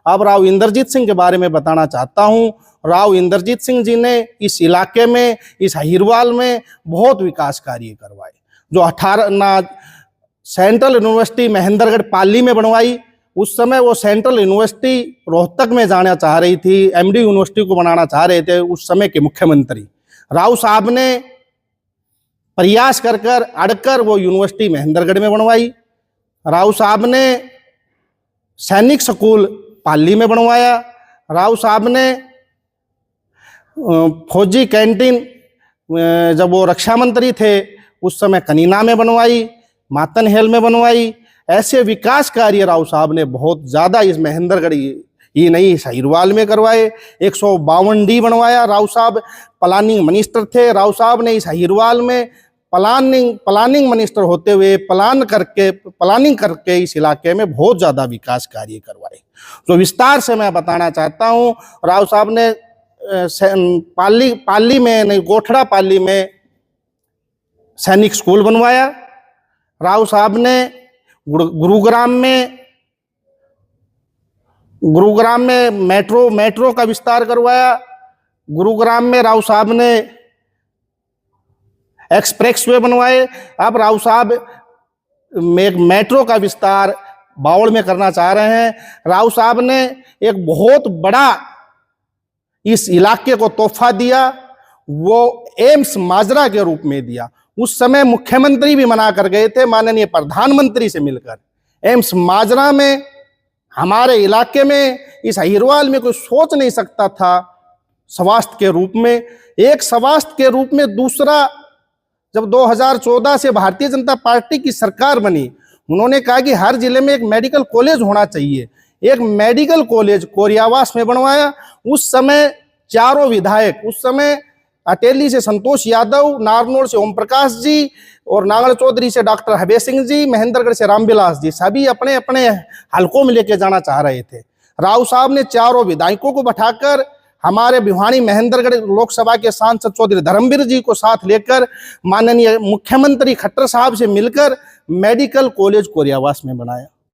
अब राव इंद्रजीत सिंह के बारे में बताना चाहता हूँ। राव इंद्रजीत सिंह जी ने इस इलाके में, इस अहिरवाल में बहुत विकास कार्य करवाए। जो सेंट्रल यूनिवर्सिटी महेंद्रगढ़ पाली में बनवाई, उस समय वो सेंट्रल यूनिवर्सिटी रोहतक में जाना चाह रही थी, एमडी यूनिवर्सिटी को बनाना चाह रहे थे उस समय के मुख्यमंत्री। राव साहब ने प्रयास कर अड़कर वो यूनिवर्सिटी महेंद्रगढ़ में बनवाई। राव साहब ने सैनिक स्कूल पाली में बनवाया। राव साहब ने फौजी कैंटीन जब वो रक्षा मंत्री थे उस समय कनीना में बनवाई, मातनहेल में बनवाई। ऐसे विकास कार्य राव साहब ने बहुत ज़्यादा इस महेंद्रगढ़ ही नहीं इस अहिरवाल में करवाए। 152D बनवाया। राव साहब प्लानिंग मिनिस्टर थे। राव साहब ने इस अहिरवाल में प्लानिंग मिनिस्टर होते हुए प्लानिंग करके इस इलाके में बहुत ज़्यादा विकास कार्य करवाए। तो विस्तार से मैं बताना चाहता हूँ। राव साहब ने पाली में नहीं, गोठड़ा पाली में सैनिक स्कूल बनवाया। राव साहब ने गुरुग्राम में मेट्रो का विस्तार करवाया। गुरुग्राम में राव साहब ने एक्सप्रेसवे बनवाए। अब राव साहब मेट्रो का विस्तार बावड़ में करना चाह रहे हैं। राव साहब ने एक बहुत बड़ा इस इलाके को तोहफा दिया, वो एम्स माजरा के रूप में दिया। उस समय मुख्यमंत्री भी मना कर गए थे माननीय प्रधानमंत्री से मिलकर। एम्स माजरा में हमारे इलाके में, इस अहिरवाल में कोई सोच नहीं सकता था स्वास्थ्य के रूप में। एक स्वास्थ्य के रूप में, दूसरा जब 2014 से भारतीय जनता पार्टी की सरकार बनी, उन्होंने कहा कि हर जिले में एक मेडिकल कॉलेज होना चाहिए। एक मेडिकल कॉलेज कोरियावास में बनवाया। उस समय चारों विधायक, उस समय अटेली से संतोष यादव, नारनौल से ओम प्रकाश जी और नागड़ चौधरी से डॉक्टर हबे सिंह जी, महेंद्रगढ़ से रामविलास जी, सभी अपने अपने हलकों में लेके जाना चाह रहे थे। राव साहब ने चारों विधायकों को बैठाकर हमारे भिवानी महेंद्रगढ़ लोकसभा के सांसद चौधरी धर्मवीर जी को साथ लेकर माननीय मुख्यमंत्री खट्टर साहब से मिलकर मेडिकल कॉलेज कोरियावास में बनाया।